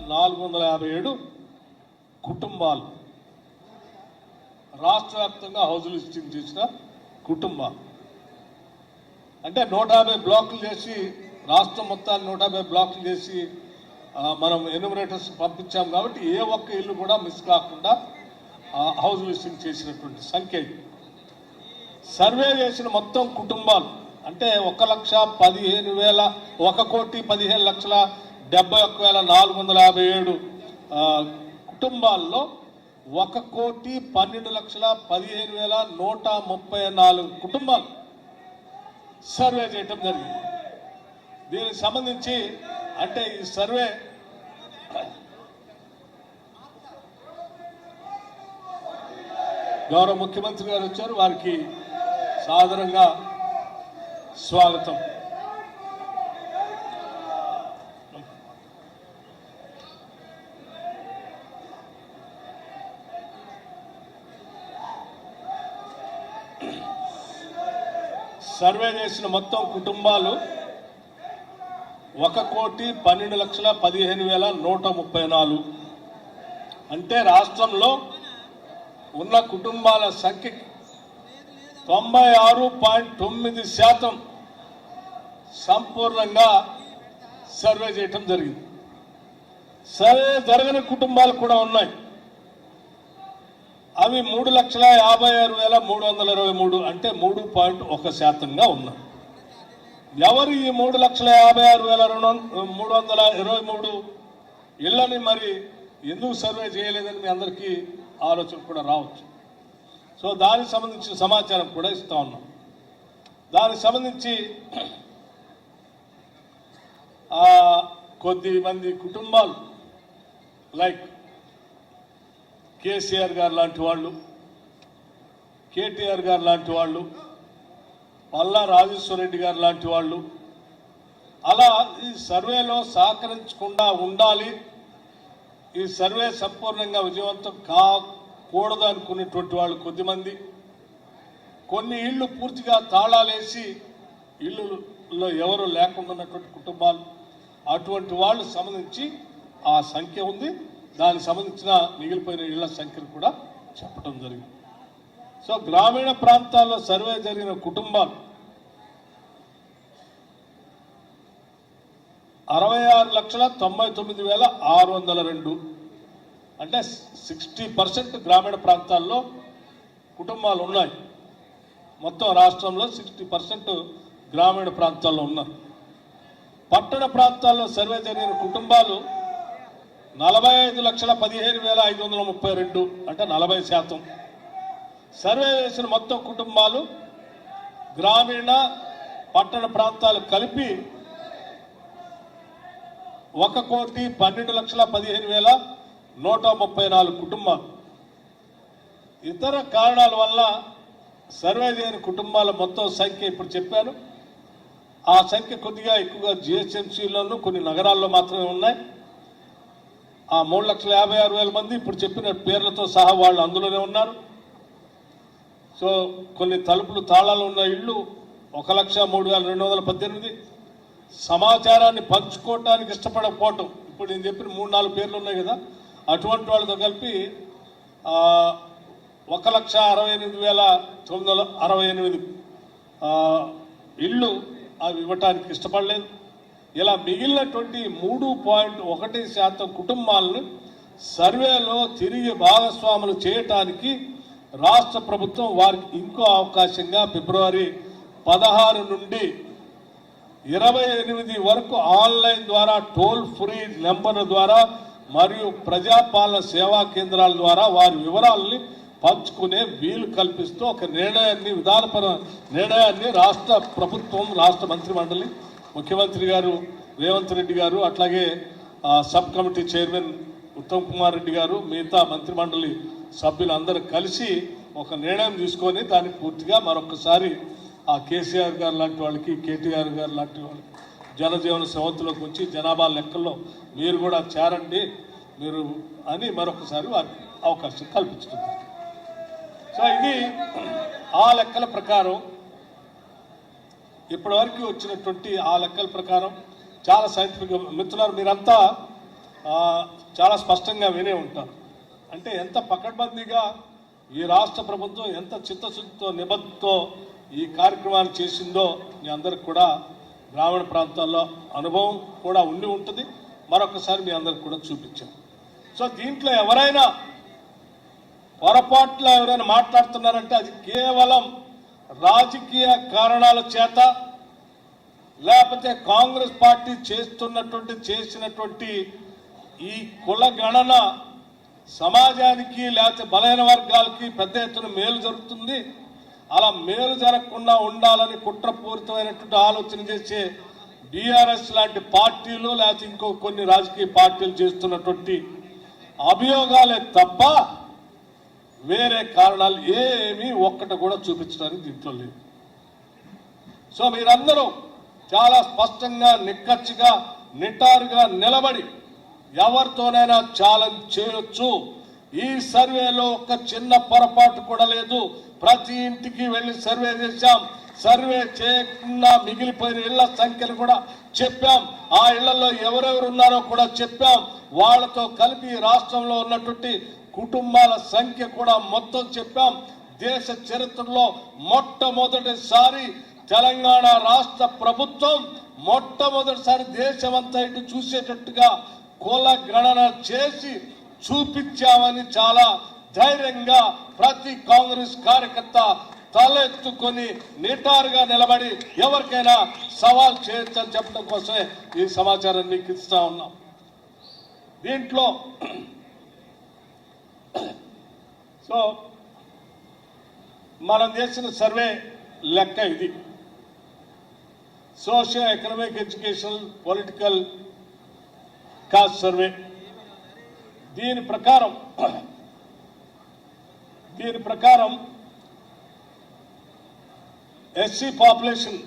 457 కుటుంబాలు రాష్ట్ర వ్యాప్తంగా హౌస్ లిస్టింగ్ చేసిన కుటుంబాలు. అంటే 150 బ్లాకులు చేసి రాష్ట్రం మొత్తాన్ని 150 బ్లాకులు చేసి మనం ఎన్యూమరేటర్స్ పంపించాం కాబట్టి ఏ ఒక్క ఇల్లు కూడా మిస్ కాకుండా హౌస్ లిస్టింగ్ చేసినటువంటి సంఖ్య. సర్వే చేసిన మొత్తం కుటుంబాలు అంటే 1,15,71,457 కుటుంబాల్లో 1,12,15,134 కుటుంబాలు సర్వే చేయటం జరిగింది. దీనికి సంబంధించి అంటే ఈ సర్వే గౌరవ ముఖ్యమంత్రి గారు వచ్చారు, వారికి సాదరంగా స్వాగతం. సర్వే చేసిన మొత్తం కుటుంబాలు 1,12,15,134. అంటే రాష్ట్రంలో ఉన్న కుటుంబాల సంఖ్య 96.9% సంపూర్ణంగా సర్వే చేయటం జరిగింది. సర్వే జరగని కుటుంబాలు కూడా ఉన్నాయి. అవి 3,56,323 అంటే 3.1%గా ఉన్నాయి. ఎవరు ఈ 3,56,323 ఇళ్లని మరి ఎందుకు సర్వే చేయలేదని మీ అందరికీ ఆలోచన కూడా రావచ్చు. సో దానికి సంబంధించిన సమాచారం కూడా ఇస్తా ఉన్నాం. దానికి సంబంధించి కొద్ది మంది కుటుంబాలు లైక్ కేసీఆర్ గారు లాంటి వాళ్ళు, కేటీఆర్ గారు లాంటి వాళ్ళు, పల్లా రాజేశ్వరరెడ్డి గారు లాంటి వాళ్ళు అలా ఈ సర్వేలో సహకరించకుండా ఉండాలి, ఈ సర్వే సంపూర్ణంగా విజయవంతం కాకూడదు అనుకునేటువంటి వాళ్ళు కొద్దిమంది, కొన్ని ఇళ్ళు పూర్తిగా తాళాలేసి ఇళ్ళలో ఎవరు లేకుండా ఉన్నటువంటి కుటుంబాలు, అటువంటి వాళ్ళు సంబంధించి ఆ సంఖ్య ఉంది. దానికి సంబంధించిన మిగిలిపోయిన ఇళ్ల సంఖ్యను కూడా చెప్పడం జరిగింది. సో గ్రామీణ ప్రాంతాల్లో సర్వే జరిగిన కుటుంబాలు 66,99,602 అంటే 60% గ్రామీణ ప్రాంతాల్లో కుటుంబాలు ఉన్నాయి. మొత్తం రాష్ట్రంలో 60% గ్రామీణ ప్రాంతాల్లో ఉన్నారు. పట్టణ ప్రాంతాల్లో సర్వే జరిగిన కుటుంబాలు 45,15,532 అంటే 40%. సర్వే చేసిన మొత్తం కుటుంబాలు గ్రామీణ పట్టణ ప్రాంతాలు కలిపి 1,12,15,134 కుటుంబాలు. ఇతర కారణాల వల్ల సర్వే చేయని కుటుంబాల మొత్తం సంఖ్య ఇప్పుడు చెప్పాను. ఆ సంఖ్య కొద్దిగా ఎక్కువగా జిహెచ్ఎంసీలోనూ కొన్ని నగరాల్లో మాత్రమే ఉన్నాయి. ఆ 3,56,000 మంది ఇప్పుడు చెప్పిన పేర్లతో సహా వాళ్ళు అందులోనే ఉన్నారు. సో కొన్ని తలుపులు తాళాలు ఉన్న ఇళ్ళు 1,03,218. సమాచారాన్ని పంచుకోవటానికి ఇష్టపడకపోవటం, ఇప్పుడు నేను చెప్పిన 3-4 పేర్లు ఉన్నాయి కదా, అటువంటి వాళ్ళతో కలిపి 1,68,968 ఇళ్ళు అవి ఇవ్వటానికి ఇష్టపడలేదు. ఇలా మిగిలినటువంటి 3.1% కుటుంబాలను సర్వేలో తిరిగి భాగస్వాములు చేయటానికి రాష్ట్ర ప్రభుత్వం వారికి ఇంకో అవకాశంగా ఫిబ్రవరి 16 నుండి 28 వరకు ఆన్లైన్ ద్వారా టోల్ ఫ్రీ నెంబర్ల ద్వారా మరియు ప్రజాపాలన సేవా కేంద్రాల ద్వారా వారి వివరాలని పంచుకునే వీలు కల్పిస్తూ ఒక నిర్ణయాన్ని, విధానపర నిర్ణయాన్ని రాష్ట్ర ప్రభుత్వం, రాష్ట్ర మంత్రిమండలి, ముఖ్యమంత్రి గారు రేవంత్ రెడ్డి గారు, అట్లాగే sub committee chairman Uttam Kumar Reddy గారు, మిగతా మంత్రిమండలి సభ్యులందరూ కలిసి ఒక నిర్ణయం తీసుకొని దాన్ని పూర్తిగా మరొకసారి ఆ కేసీఆర్ గారు లాంటి వాళ్ళకి, కేటీఆర్ గారు లాంటి వాళ్ళకి జనజీవన సవంతులోకి వచ్చి జనాభా లెక్కల్లో మీరు కూడా చేరండి మీరు అని మరొకసారి వారికి అవకాశం కల్పించుకుంది. సో ఇది ఆ లెక్కల ప్రకారం ఇప్పటివరకు వచ్చినటువంటి ఆ లెక్కల ప్రకారం చాలా సైంటిఫిక్. మిత్రులారు, మీరంతా చాలా స్పష్టంగా వినే ఉంటారు. అంటే ఎంత పకడ్బందీగా ఈ రాష్ట్ర ప్రభుత్వం ఎంత చిత్తశుద్ధితో నిబద్ధతో ఈ కార్యక్రమాన్ని చేసిందో మీ అందరికి కూడా గ్రామీణ ప్రాంతాల్లో అనుభవం కూడా ఉండి ఉంటుంది. మరొకసారి మీ అందరికి కూడా చూపించాం. సో దీంట్లో ఎవరైనా పొరపాట్ల ఎవరైనా మాట్లాడుతున్నారంటే అది కేవలం రాజకీయ కారణాల చేత, లేకపోతే కాంగ్రెస్ పార్టీ చేసినటువంటి ఈ కుల గణన సమాజానికి లేకపోతే బలహీన వర్గాలకి పెద్ద ఎత్తున మేలు జరుగుతుంది, అలా మేలు జరగకుండా ఉండాలని కుట్రపూరితమైనటువంటి ఆలోచన చేసే బీఆర్ఎస్ లాంటి పార్టీలు లేకపోతే ఇంకో కొన్ని రాజకీయ పార్టీలు చేస్తున్నటువంటి అభియోగాలే తప్ప వేరే కారణాలు ఏమీ ఒక్కటి కూడా చూపించడానికి దీంట్లో లేదు. సో మీరందరూ చాలా స్పష్టంగా నిక్కచ్చిగా నిటారుగా నిలబడి ఎవరితోనైనా ఛాలెంజ్ చేయొచ్చు. ఈ సర్వేలో ఒక చిన్న పొరపాటు కూడా లేదు. ప్రతి ఇంటికి వెళ్ళి సర్వే చేశాం. సర్వే చేయకుండా మిగిలిపోయిన ఇళ్ల సంఖ్యను కూడా చెప్పాం. ఆ ఇళ్లలో ఎవరెవరు ఉన్నారో కూడా చెప్పాం. వాళ్లతో కలిపి రాష్ట్రంలో ఉన్నటువంటి కుటుంబాల సంఖ్య కూడా మొత్తం చెప్పాం. దేశ చరిత్రలో మొట్టమొదటిసారి తెలంగాణ రాష్ట్ర ప్రభుత్వం మొట్టమొదటిసారి దేశమంతా ఇటు చూసేటట్టుగా కుల గణన చేసి చూపించామని చాలా ధైర్యంగా ప్రతి కాంగ్రెస్ కార్యకర్త తలెత్తుకొని నిటారుగా నిలబడి ఎవరికైనా సవాల్ చేయొచ్చని చెప్పడం కోసమే ఈ సమాచారాన్ని మీకు ఇస్తా ఉన్నాం. దీంట్లో సో మనం చేసిన సర్వే లెక్క ఇది. Socio economic educational political caste survey. దీని ప్రకారం SC population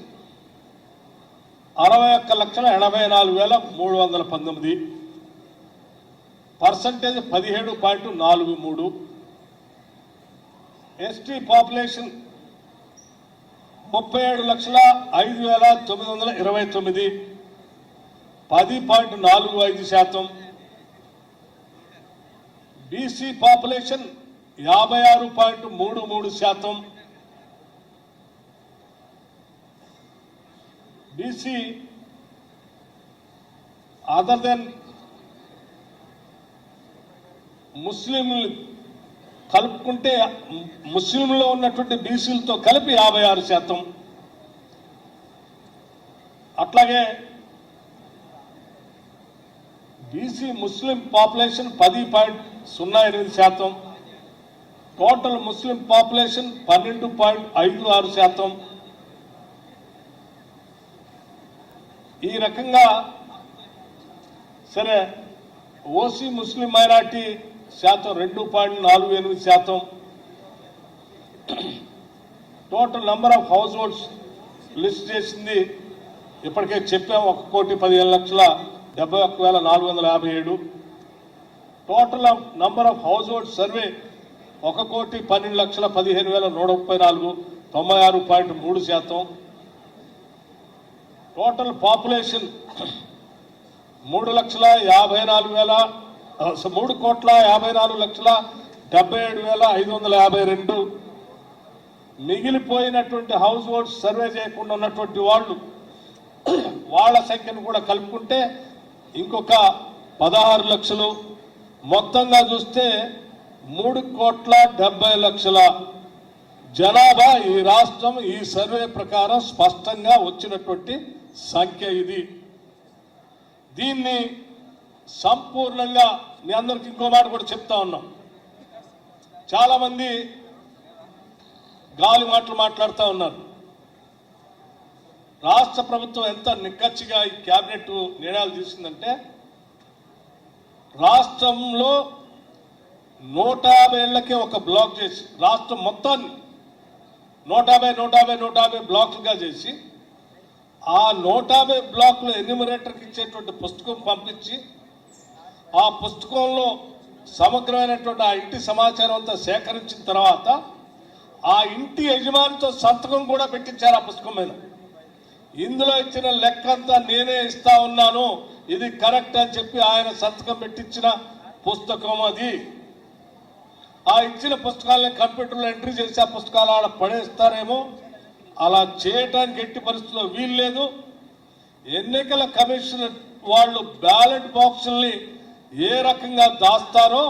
61,84,319, percentage 17.43. ST population 37,05,929, 10.45%. BC population 56.33%. BC other than ముస్లింలు కలుపుకుంటే ముస్లింలో ఉన్నటువంటి బీసీలతో కలిపి 56%. అట్లాగే BC Muslim population 10.08%. Total Muslim population 12.56%. ఈ రకంగా సరే ఓసీ ముస్లిం మైనార్టీ శాతం 2.48%. Total number of households list చేసింది ఇప్పటికే చెప్పాం 1,15,71,457. Total number of household survey 1,12,15,134, 96.3%. Total population 3,54,77,552. మిగిలిపోయినటువంటి house holds survey చేయకుండా ఉన్నటువంటి వాళ్ళ సంఖ్యను కూడా కలుపుకుంటే ఇంకొక 16 లక్షలు. మొత్తంగా చూస్తే 3,70,00,000 జనాభా ఈ రాష్ట్రం ఈ సర్వే ప్రకారం స్పష్టంగా వచ్చినటువంటి సంఖ్య ఇది. దీన్ని సంపూర్ణంగా మీ అందరికి ఇంకో మాట కూడా చెప్తా ఉన్నాం. చాలా మంది గాలి మాటలు మాట్లాడుతూ ఉన్నారు. రాష్ట్ర ప్రభుత్వం ఎంత నిక్కచ్చిగా ఈ కేబినెట్ నిర్ణయాలు తీసుకుందంటే రాష్ట్రంలో 150 ఏళ్లకే ఒక బ్లాక్ చేసి రాష్ట్రం మొత్తాన్ని 150 బ్లాక్లుగా చేసి ఆ 150 బ్లాక్లు ఎన్యూమరేటర్కి ఇచ్చేటువంటి పుస్తకం పంపించి ఆ పుస్తకంలో సమగ్రమైనటువంటి ఆ ఇంటి సమాచారం అంతా సేకరించిన తర్వాత ఆ ఇంటి యజమానితో సంతకం కూడా పెట్టించారు ఆ పుస్తకం మీద. ఇందులో ఇచ్చిన లెక్క అంతా నేనే ఇస్తా ఉన్నాను, ఇది కరెక్ట్ అని చెప్పి ఆయన సంతకం పెట్టించిన పుస్తకం అది. ఆ ఇచ్చిన పుస్తకాలని కంప్యూటర్లో ఎంట్రీ చేసి ఆ పుస్తకాలు ఆడ పడేస్తారేమో, అలా చేయడానికి ఎట్టి పరిస్థితుల్లో వీలు లేదు. ఎన్నికల కమిషన్ వాళ్ళు బ్యాలెట్ బాక్సుల్ని ఏ రకంగా దాస్తారో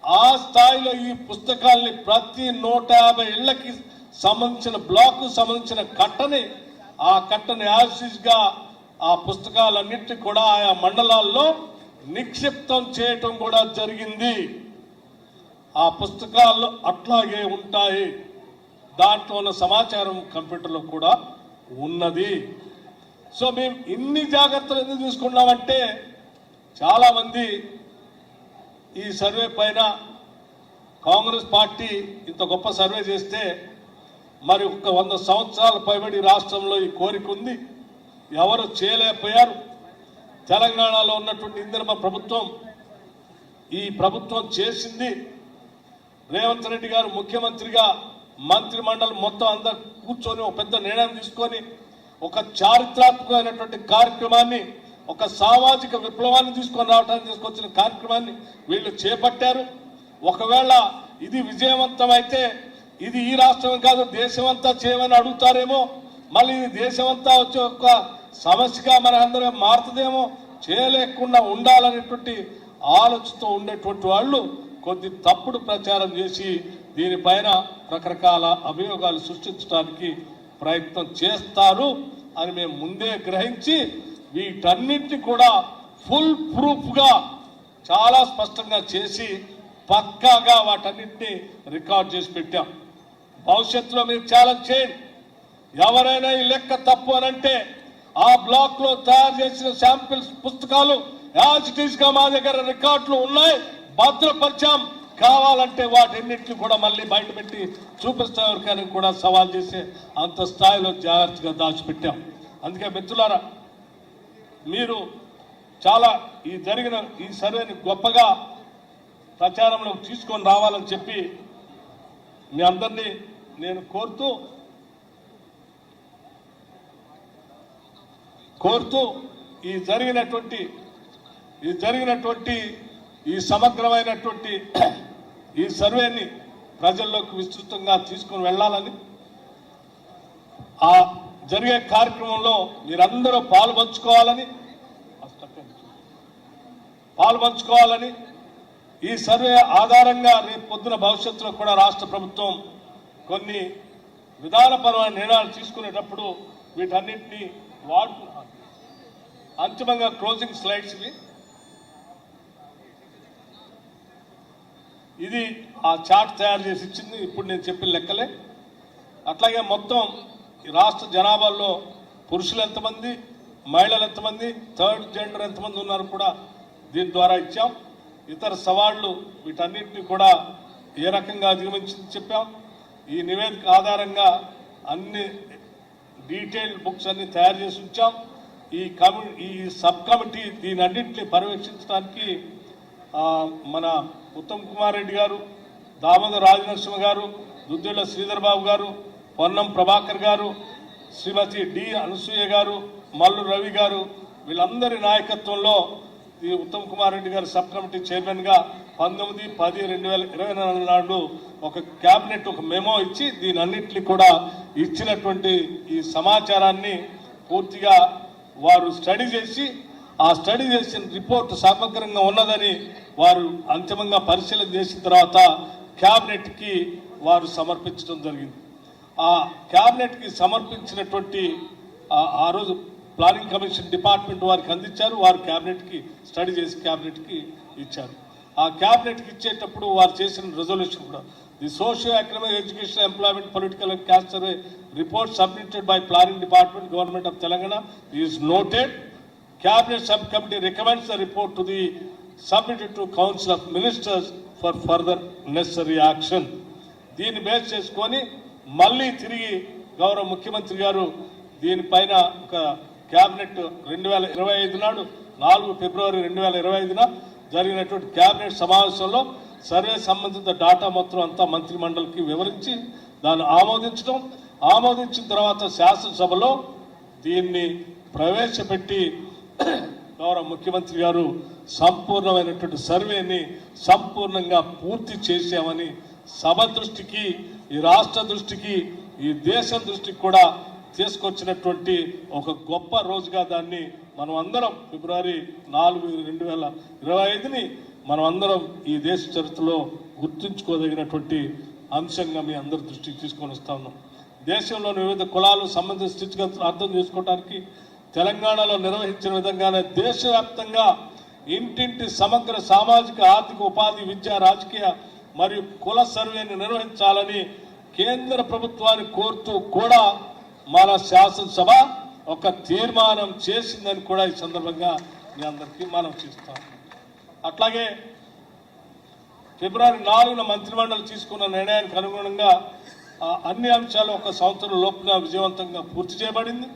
ఆ స్థాయిలో ఈ పుస్తకాల్ని ప్రతి 150 ఇళ్లకి సంబంధించిన బ్లాక్ సంబంధించిన కట్టని ఆ కట్టని యాసిస్గా ఆ పుస్తకాలన్నింటినీ కూడా ఆయా మండలాల్లో నిక్షిప్తం చేయటం కూడా జరిగింది. ఆ పుస్తకాలు అట్లాగే ఉంటాయి. దాంట్లో ఉన్న సమాచారం కంప్యూటర్లో కూడా ఉన్నది. సో మేము ఇన్ని జాగ్రత్తలు ఎందుకు తీసుకున్నామంటే చాలా మంది ఈ సర్వే పైన కాంగ్రెస్ పార్టీ ఇంత గొప్ప సర్వే చేస్తే మరి ఒక 100 సంవత్సరాల పైబడి రాష్ట్రంలో ఈ కోరిక ఉంది, ఎవరు చేయలేకపోయారు. తెలంగాణలో ఉన్నటువంటి ఇందిరమ్మ ప్రభుత్వం ఈ ప్రభుత్వం చేసింది. రేవంత్ రెడ్డి గారు ముఖ్యమంత్రిగా మంత్రి మండలి మొత్తం అందరూ కూర్చొని ఒక పెద్ద నిర్ణయం తీసుకొని ఒక చారిత్రాత్మకమైనటువంటి కార్యక్రమాన్ని, ఒక సామాజిక విప్లవాన్ని తీసుకొని రావడానికి తీసుకొచ్చిన కార్యక్రమాన్ని వీళ్ళు చేపట్టారు. ఒకవేళ ఇది విజయవంతం అయితే ఇది ఈ రాష్ట్రం కాదు దేశమంతా చేయమని అడుగుతారేమో, మళ్ళీ ఇది దేశమంతా వచ్చే ఒక సమస్యగా మన అందరం మారుతుందేమో, చేయలేకుండా ఉండాలనేటువంటి ఆలోచనతో ఉండేటువంటి వాళ్ళు కొద్ది తప్పుడు ప్రచారం చేసి దీనిపైన రకరకాల అభియోగాలు సృష్టించడానికి ప్రయత్నం చేస్తారు అని మేము ముందే గ్రహించి వీటన్నిటిని కూడా ఫుల్ ప్రూఫ్గా చాలా స్పష్టంగా చేసి పక్కాగా వాటన్నిటిని రికార్డ్ చేసి పెట్టాం. భవిష్యత్తులో మీరు ఛాలెంజ్ చేయండి, ఎవరైనా ఈ లెక్క తప్పు అనంటే ఆ బ్లాక్ లో తయారు చేసిన శాంపిల్స్ పుస్తకాలు యాజ్ ఇట్ ఈస్ గా మా దగ్గర రికార్డులు ఉన్నాయి, భద్రపరిచాం. కావాలంటే వాటన్నిటిని కూడా మళ్ళీ బయట పెట్టి చూపిస్తా ఎవరికైనా కూడా సవాల్ చేసే అంత స్థాయిలో జాగ్రత్తగా దాచిపెట్టాం. అందుకే మిత్రులారా, మీరు చాలా ఈ జరిగిన ఈ సర్వేని గొప్పగా ప్రచారంలో తీసుకొని రావాలని చెప్పి మీ అందరినీ నేను కోరుతూ ఈ జరిగినటువంటి ఈ సమగ్రమైనటువంటి ఈ సర్వేని ప్రజల్లోకి విస్తృతంగా తీసుకొని వెళ్ళాలని, ఆ జరిగే కార్యక్రమంలో మీరందరూ పాల్పంచుకోవాలని ఈ సర్వే ఆధారంగా రేపు పొద్దున భవిష్యత్తులో కూడా రాష్ట్ర ప్రభుత్వం కొన్ని విధానపరమైన నిర్ణయాలు తీసుకునేటప్పుడు వీటన్నింటినీ వాడుతున్నారు. అంతిమంగా క్లోజింగ్ స్లైడ్స్ ఇది ఆ చార్ట్ తయారు చేసి ఇచ్చింది. ఇప్పుడు నేను చెప్పిన లెక్కలే. అట్లాగే మొత్తం ఈ రాష్ట్ర జనాభాలో పురుషులు ఎంతమంది, మహిళలు ఎంతమంది, థర్డ్ జెండర్ ఎంతమంది ఉన్నారు కూడా దీని ద్వారా ఇచ్చాం. ఇతర సవాళ్లు వీటన్నిటిని కూడా ఏ రకంగా అధిగమించింది చెప్పాం. ఈ నివేదిక ఆధారంగా అన్ని డీటెయిల్డ్ బుక్స్ అన్ని తయారు చేసి ఉంచాం. ఈ సబ్ కమిటీ దీని అన్నింటినీ పర్యవేక్షించడానికి మన ఉత్తమ్ కుమార్ రెడ్డి గారు, దామోదర్ రాజనరసింహ గారు, దుద్దిళ్ల శ్రీధర్ బాబు గారు, పొన్నం ప్రభాకర్ గారు, శ్రీమతి డి అనసూయ గారు, మల్లు రవి గారు, వీళ్ళందరి నాయకత్వంలో ఈ ఉత్తమ్ కుమార్ రెడ్డి గారు సబ్ కమిటీ చైర్మన్ గా 19/10/2024 నాడు ఒక క్యాబినెట్ ఒక మెమో ఇచ్చి దీని అన్నింటినీ కూడా ఇచ్చినటువంటి ఈ సమాచారాన్ని పూర్తిగా వారు స్టడీ చేసి ఆ స్టడీ చేసిన రిపోర్ట్ సమగ్రంగా ఉన్నదని వారు అంతిమంగా పరిశీలన చేసిన తర్వాత క్యాబినెట్కి వారు సమర్పించడం జరిగింది. ఆ క్యాబినెట్కి సమర్పించినటువంటి ఆ రోజు ప్లానింగ్ కమిషన్ డిపార్ట్మెంట్ వారికి అందించారు. వారు క్యాబినెట్కి స్టడీ చేసి క్యాబినెట్కి ఇచ్చారు. ఆ క్యాబినెట్కి ఇచ్చేటప్పుడు వారు చేసిన రెజల్యూషన్ కూడా the socio economic education employment political and caste survey report submitted by planning department government of Telangana is noted. Cabinet subcommittee recommends the report to the submitted to Council of Ministers for further necessary action. దీన్ని base చేసుకొని మళ్ళీ తిరిగి గౌరవ ముఖ్యమంత్రి గారు దీనిపైన ఒక cabinet 2025 నాడు 4 ఫిబ్రవరి 2025 జరిగినటువంటి క్యాబినెట్ సమావేశంలో సర్వే సంబంధిత డాటా మొత్తం అంతా మంత్రి మండలికి వివరించి దాన్ని ఆమోదించిన తర్వాత శాసనసభలో దీన్ని ప్రవేశపెట్టి గౌరవ ముఖ్యమంత్రి గారు సంపూర్ణమైనటువంటి సర్వేని సంపూర్ణంగా పూర్తి చేశామని సభ దృష్టికి, ఈ రాష్ట్ర దృష్టికి, ఈ దేశం దృష్టికి కూడా తీసుకొచ్చినటువంటి ఒక గొప్ప రోజుగా దాన్ని మనం అందరం ఫిబ్రవరి 4, 2025ని మనం అందరం ఈ దేశ చరిత్రలో గుర్తుంచుకోదగినటువంటి అంశంగా మీ అందరి దృష్టికి తీసుకొని వస్తా ఉన్నాం. దేశంలోని వివిధ కులాలు సంబంధించిన స్థితిగతులు అర్థం చేసుకోవడానికి తెలంగాణలో నిర్వహించిన విధంగానే దేశవ్యాప్తంగా ఇంటింటి సమగ్ర సామాజిక, ఆర్థిక, ఉపాధి, విద్య, రాజకీయ మరియు కుల సర్వేని నిర్వహించాలని కేంద్ర ప్రభుత్వాన్ని కోరుతూ కూడా మన శాసనసభ ఒక తీర్మానం చేసిందని కూడా ఈ సందర్భంగా మీ అందరికీ మనం చేస్తాం. అట్లాగే ఫిబ్రవరి 4న మంత్రిమండలి తీసుకున్న నిర్ణయానికి అనుగుణంగా అన్ని అంశాలు ఒక సంవత్సరం లోపున విజయవంతంగా పూర్తి చేయబడింది.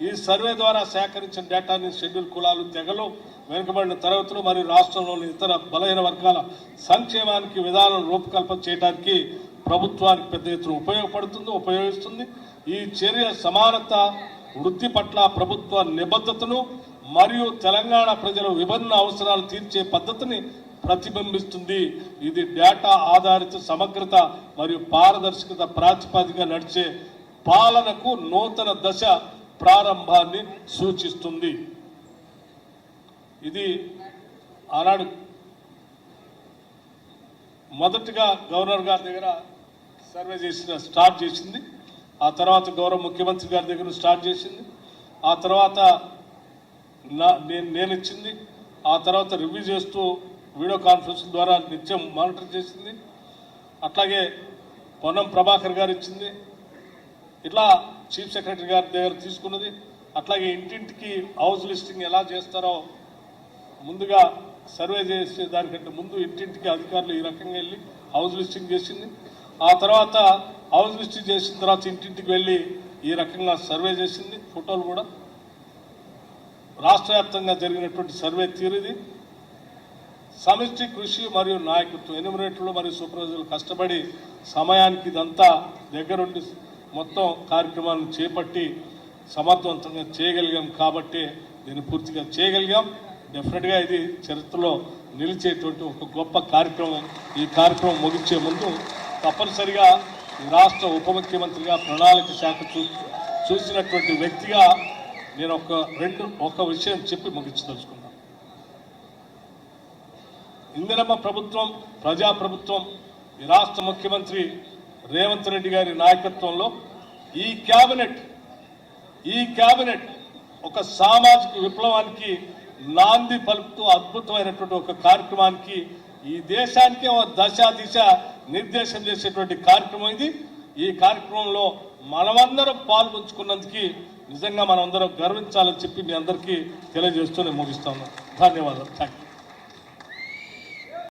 ఈ సర్వే ద్వారా సేకరించిన డేటాని షెడ్యూల్ కులాలు, తెగలు, వెనుకబడిన తరగతులు మరియు రాష్ట్రంలోని ఇతర బలహీన వర్గాల సంక్షేమానికి విధానం రూపకల్పన చేయడానికి ప్రభుత్వానికి పెద్ద ఎత్తున ఉపయోగిస్తుంది. ఈ చర్య సమానత, వృద్ధి పట్ల ప్రభుత్వ నిబద్ధతను మరియు తెలంగాణ ప్రజల విభిన్న అవసరాలు తీర్చే పద్ధతిని ప్రతిబింబిస్తుంది. ఇది డేటా ఆధారిత సమగ్రత మరియు పారదర్శకత ప్రాతిపదిక నడిచే పాలనకు నూతన దశ ప్రారంభాన్ని సూచిస్తుంది. ఇది ఆనాడు మొదటిగా గవర్నర్ గారి దగ్గర సర్వే స్టార్ట్ చేసింది. ఆ తర్వాత గౌరవ ముఖ్యమంత్రి గారి దగ్గర స్టార్ట్ చేసింది. ఆ తర్వాత నేను ఇచ్చింది. ఆ తర్వాత రివ్యూ చేస్తూ వీడియో కాన్ఫరెన్స్ ద్వారా నిత్యం మానిటర్ చేసింది. అట్లాగే పొన్నం ప్రభాకర్ గారు ఇచ్చింది. ఇట్లా చీఫ్ సెక్రటరీ గారి దగ్గర తీసుకున్నది. అట్లాగే ఇంటింటికి హౌస్ లిస్టింగ్ ఎలా చేస్తారో ముందుగా సర్వే చేసే దానికంటే ముందు ఇంటింటికి అధికారులు ఈ రకంగా వెళ్ళి హౌస్ లిస్టింగ్ చేసింది. ఆ తర్వాత హౌస్ లిస్టింగ్ చేసిన తర్వాత ఇంటింటికి వెళ్ళి ఈ రకంగా సర్వే చేసింది. ఫోటోలు కూడా రాష్ట్ర వ్యాప్తంగా జరిగినటువంటి సర్వే తీరుది. సమిష్టి కృషి మరియు నాయకత్వం, ఎన్యూమరేటర్లు మరియు సూపర్వైజర్లు కష్టపడి సమయానికి ఇదంతా దగ్గరుండి మొత్తం కార్యక్రమాలను చేపట్టి సమర్థవంతంగా చేయగలిగాం. కాబట్టి దీన్ని పూర్తిగా చేయగలిగాం. డెఫినెట్గా ఇది చరిత్రలో నిలిచేటువంటి ఒక గొప్ప కార్యక్రమం. ఈ కార్యక్రమం ముగించే ముందు తప్పనిసరిగా ఈ రాష్ట్ర ఉప ముఖ్యమంత్రిగా, ప్రణాళిక శాఖ చూసినటువంటి వ్యక్తిగా నేను ఒక విషయం చెప్పి ముగించదలుచుకున్నాను. ఇందిరమ్మ ప్రభుత్వం, ప్రజాప్రభుత్వం, ఈ రాష్ట్ర ముఖ్యమంత్రి రేవంత్ రెడ్డి గారి నాయకత్వంలో ఈ కేబినెట్ ఒక సామాజిక విప్లవానికి నాంది పలుకుతూ అద్భుతమైనటువంటి ఒక కార్యక్రమానికి, ఈ దేశానికి ఒక దిశ నిర్దేశం చేసేటువంటి కార్యక్రమం ఇది. ఈ కార్యక్రమంలో మనమందరం పాల్గొంచుకున్నందుకు నిజంగా మనమందరం గర్వించాలని చెప్పి మీ అందరికీ తెలియజేస్తూ నేను ముగిస్తాను. ధన్యవాదాలు. Thank you.